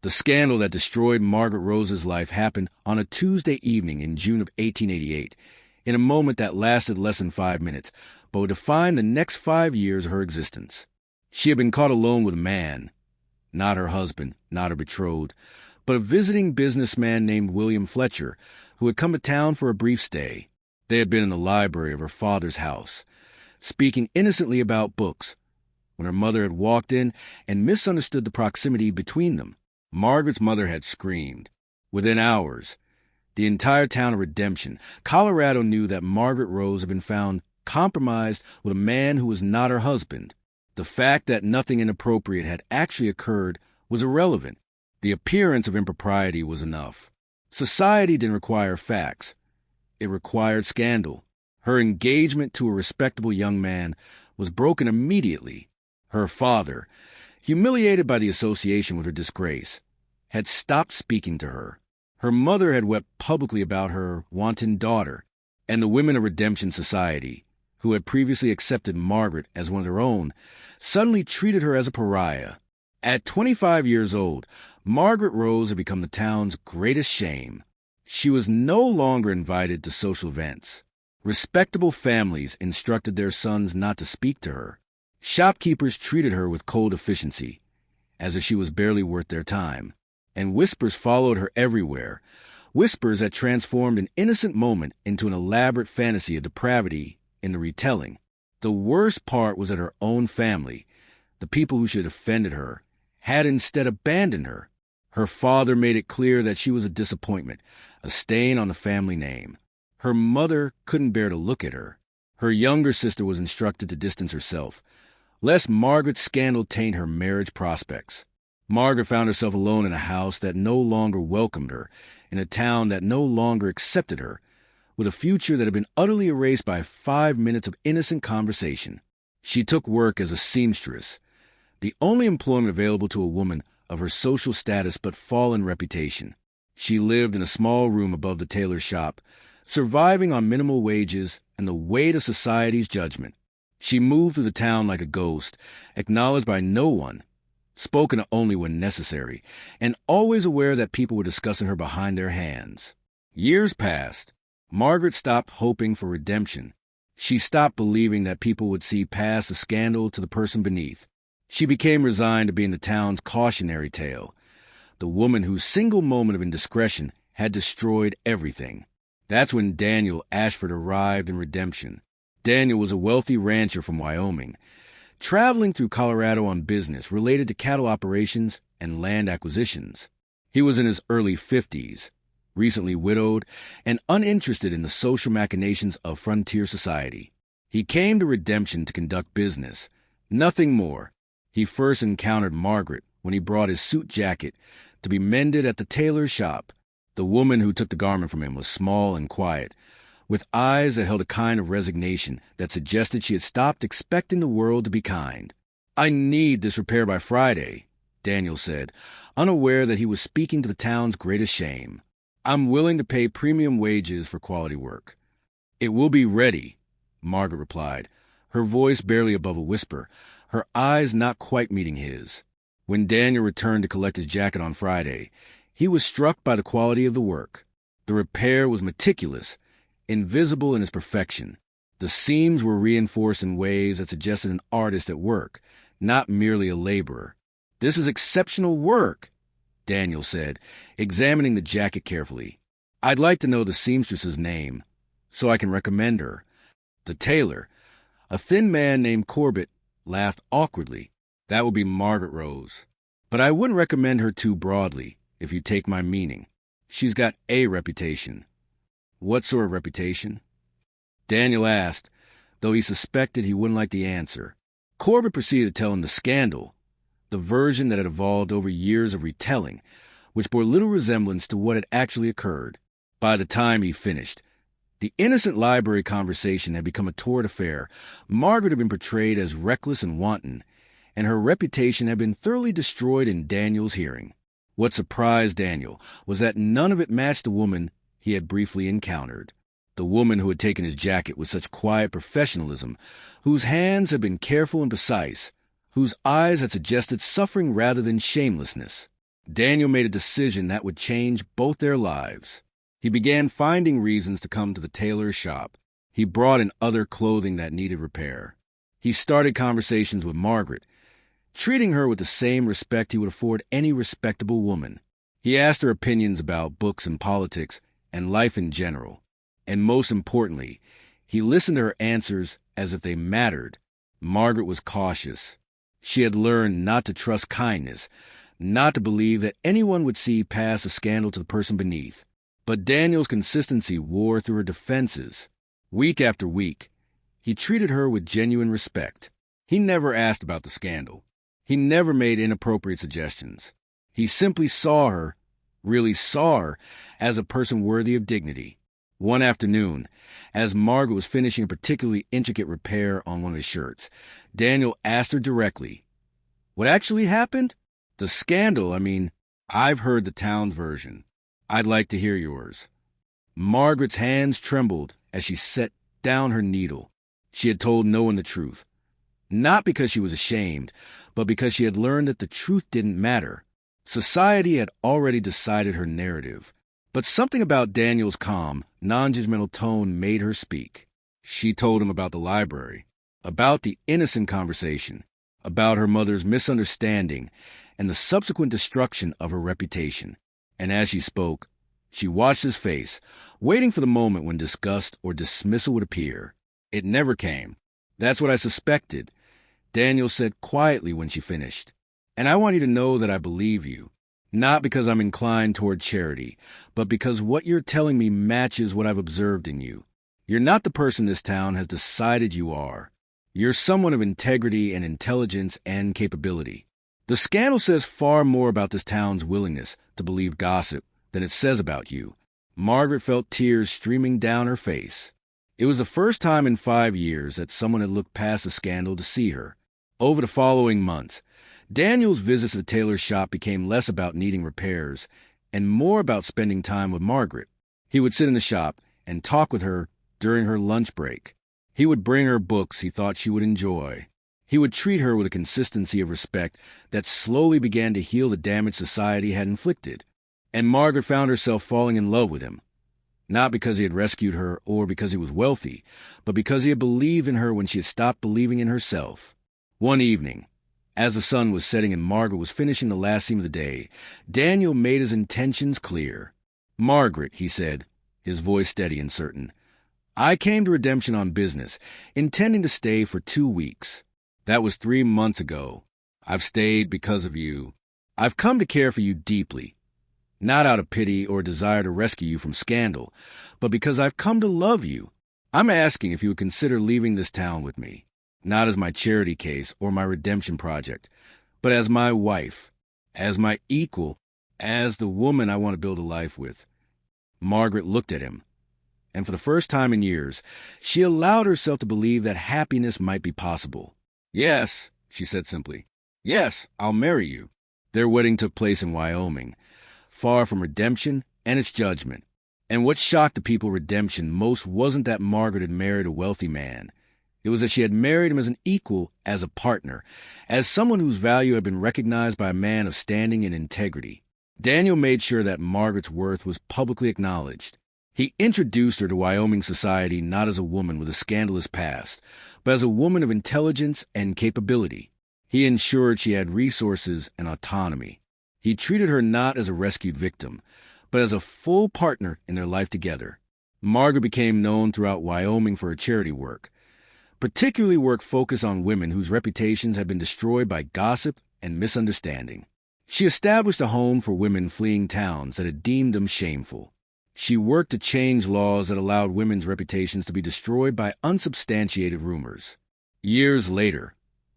The scandal that destroyed Margaret Rose's life happened on a Tuesday evening in June of 1888, in a moment that lasted less than 5 minutes, but would define the next 5 years of her existence. She had been caught alone with a man, not her husband, not her betrothed, but a visiting businessman named William Fletcher, who had come to town for a brief stay. They had been in the library of her father's house, speaking innocently about books, when her mother had walked in and misunderstood the proximity between them. Margaret's mother had screamed. Within hours, the entire town of Redemption, Colorado, knew that Margaret Rose had been found compromised with a man who was not her husband. The fact that nothing inappropriate had actually occurred was irrelevant. The appearance of impropriety was enough. Society didn't require facts. It required scandal. Her engagement to a respectable young man was broken immediately. Her father, humiliated by the association with her disgrace, had stopped speaking to her. Her mother had wept publicly about her wanton daughter, and the women of Redemption Society, who had previously accepted Margaret as one of their own, suddenly treated her as a pariah. At 25 years old, Margaret Rose had become the town's greatest shame. She was no longer invited to social events. Respectable families instructed their sons not to speak to her. Shopkeepers treated her with cold efficiency, as if she was barely worth their time. And whispers followed her everywhere, whispers that transformed an innocent moment into an elaborate fantasy of depravity in the retelling. The worst part was that her own family, the people who should have defended her, had instead abandoned her. Her father made it clear that she was a disappointment, a stain on the family name. Her mother couldn't bear to look at her. Her younger sister was instructed to distance herself, lest Margaret's scandal taint her marriage prospects. Margaret found herself alone in a house that no longer welcomed her, in a town that no longer accepted her, with a future that had been utterly erased by 5 minutes of innocent conversation. She took work as a seamstress, the only employment available to a woman of her social status but fallen reputation. She lived in a small room above the tailor's shop, surviving on minimal wages and the weight of society's judgment. She moved through the town like a ghost, acknowledged by no one, spoken only when necessary, and always aware that people were discussing her behind their hands. Years passed. Margaret stopped hoping for redemption. She stopped believing that people would see past the scandal to the person beneath. She became resigned to being the town's cautionary tale, the woman whose single moment of indiscretion had destroyed everything. That's when Daniel Ashford arrived in Redemption. Daniel was a wealthy rancher from Wyoming, traveling through Colorado on business related to cattle operations and land acquisitions. He was in his early 50s, recently widowed, and uninterested in the social machinations of frontier society. He came to Redemption to conduct business, nothing more. He first encountered Margaret when he brought his suit jacket to be mended at the tailor's shop. The woman who took the garment from him was small and quiet, with eyes that held a kind of resignation that suggested she had stopped expecting the world to be kind. "I need this repair by Friday," Daniel said, unaware that he was speaking to the town's greatest shame. "I'm willing to pay premium wages for quality work." "It will be ready," Margaret replied, her voice barely above a whisper, her eyes not quite meeting his. When Daniel returned to collect his jacket on Friday, he was struck by the quality of the work. The repair was meticulous, invisible in its perfection. The seams were reinforced in ways that suggested an artist at work, not merely a laborer. "This is exceptional work," Daniel said, examining the jacket carefully. "I'd like to know the seamstress's name, so I can recommend her." The tailor, a thin man named Corbett, laughed awkwardly. "That would be Margaret Rose. But I wouldn't recommend her too broadly, if you take my meaning. She's got a reputation." "What sort of reputation?" Daniel asked, though he suspected he wouldn't like the answer. Corbett proceeded to tell him the scandal, the version that had evolved over years of retelling, which bore little resemblance to what had actually occurred. By the time he finished, the innocent library conversation had become a torrid affair. Margaret had been portrayed as reckless and wanton, and her reputation had been thoroughly destroyed in Daniel's hearing. What surprised Daniel was that none of it matched the woman he had briefly encountered, the woman who had taken his jacket with such quiet professionalism, whose hands had been careful and precise, whose eyes had suggested suffering rather than shamelessness. Daniel made a decision that would change both their lives. He began finding reasons to come to the tailor's shop. He brought in other clothing that needed repair. He started conversations with Margaret, treating her with the same respect he would afford any respectable woman. He asked her opinions about books and politics and life in general. And most importantly, he listened to her answers as if they mattered. Margaret was cautious. She had learned not to trust kindness, not to believe that anyone would see past a scandal to the person beneath. But Daniel's consistency wore through her defenses. Week after week, he treated her with genuine respect. He never asked about the scandal. He never made inappropriate suggestions. He simply saw her, really saw her, as a person worthy of dignity. One afternoon, as Margaret was finishing a particularly intricate repair on one of his shirts, Daniel asked her directly, "What actually happened? The scandal, I mean, I've heard the town's version. I'd like to hear yours." Margaret's hands trembled as she set down her needle. She had told no one the truth. Not because she was ashamed, but because she had learned that the truth didn't matter. Society had already decided her narrative. But something about Daniel's calm, non-judgmental tone made her speak. She told him about the library, about the innocent conversation, about her mother's misunderstanding, and the subsequent destruction of her reputation. And as she spoke, she watched his face, waiting for the moment when disgust or dismissal would appear. It never came. "That's what I suspected," Daniel said quietly when she finished. "And I want you to know that I believe you. Not because I'm inclined toward charity, but because what you're telling me matches what I've observed in you. You're not the person this town has decided you are. You're someone of integrity and intelligence and capability. The scandal says far more about this town's willingness to believe gossip than it says about you." Margaret felt tears streaming down her face. It was the first time in 5 years that someone had looked past the scandal to see her. Over the following months, Daniel's visits to the tailor's shop became less about needing repairs and more about spending time with Margaret. He would sit in the shop and talk with her during her lunch break. He would bring her books he thought she would enjoy. He would treat her with a consistency of respect that slowly began to heal the damage society had inflicted. And Margaret found herself falling in love with him. Not because he had rescued her or because he was wealthy, but because he had believed in her when she had stopped believing in herself. One evening, as the sun was setting and Margaret was finishing the last seam of the day, Daniel made his intentions clear. "Margaret," he said, his voice steady and certain, "I came to Redemption on business, intending to stay for 2 weeks. That was 3 months ago. I've stayed because of you. I've come to care for you deeply, not out of pity or desire to rescue you from scandal, but because I've come to love you. I'm asking if you would consider leaving this town with me. Not as my charity case or my redemption project, but as my wife, as my equal, as the woman I want to build a life with." Margaret looked at him, and for the first time in years, she allowed herself to believe that happiness might be possible. "Yes," she said simply. "Yes, I'll marry you." Their wedding took place in Wyoming, far from redemption and its judgment. And what shocked the people of Redemption most wasn't that Margaret had married a wealthy man. It was that she had married him as an equal, as a partner, as someone whose value had been recognized by a man of standing and integrity. Daniel made sure that Margaret's worth was publicly acknowledged. He introduced her to Wyoming society not as a woman with a scandalous past, but as a woman of intelligence and capability. He ensured she had resources and autonomy. He treated her not as a rescued victim, but as a full partner in their life together. Margaret became known throughout Wyoming for her charity work, particularly work focused on women whose reputations had been destroyed by gossip and misunderstanding. She established a home for women fleeing towns that had deemed them shameful. She worked to change laws that allowed women's reputations to be destroyed by unsubstantiated rumors. Years later,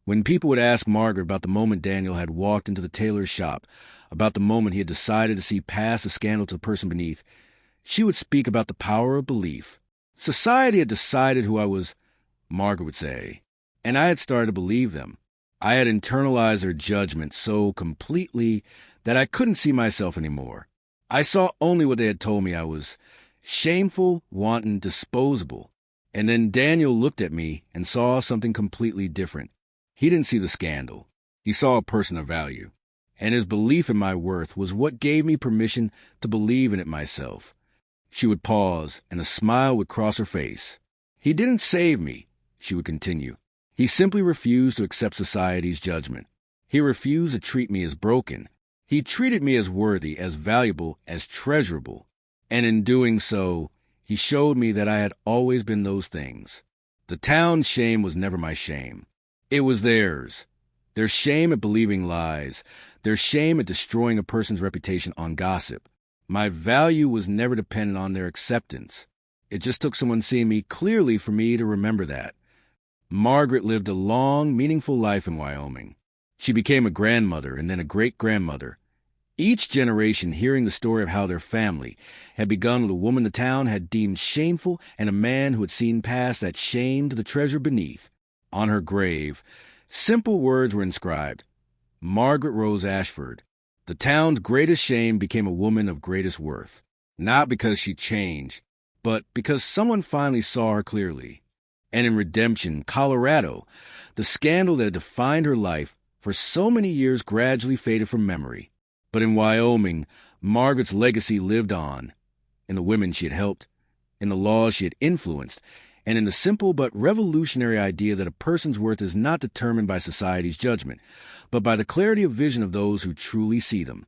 when people would ask Margaret about the moment Daniel had walked into the tailor's shop, about the moment he had decided to see past the scandal to the person beneath, she would speak about the power of belief. "Society had decided who I was," Margaret would say, "and I had started to believe them. I had internalized their judgment so completely that I couldn't see myself anymore. I saw only what they had told me I was: shameful, wanton, disposable." And then Daniel looked at me and saw something completely different. He didn't see the scandal. He saw a person of value. and his belief in my worth was what gave me permission to believe in it myself. She would pause, and a smile would cross her face. He didn't save me, she would continue. He simply refused to accept society's judgment. He refused to treat me as broken. He treated me as worthy, as valuable, as treasurable. And in doing so, he showed me that I had always been those things. The town's shame was never my shame. It was theirs. Their shame at believing lies. Their shame at destroying a person's reputation on gossip. My value was never dependent on their acceptance. It just took someone seeing me clearly for me to remember that. Margaret lived a long, meaningful life in Wyoming. She became a grandmother and then a great-grandmother. Each generation hearing the story of how their family had begun with a woman the town had deemed shameful and a man who had seen past that shame to the treasure beneath. On her grave, simple words were inscribed. Margaret Rose Ashford. The town's greatest shame became a woman of greatest worth. Not because she changed, but because someone finally saw her clearly. And in Redemption, Colorado, the scandal that had defined her life for so many years gradually faded from memory. But in Wyoming, Margaret's legacy lived on, in the women she had helped, in the laws she had influenced, and in the simple but revolutionary idea that a person's worth is not determined by society's judgment, but by the clarity of vision of those who truly see them.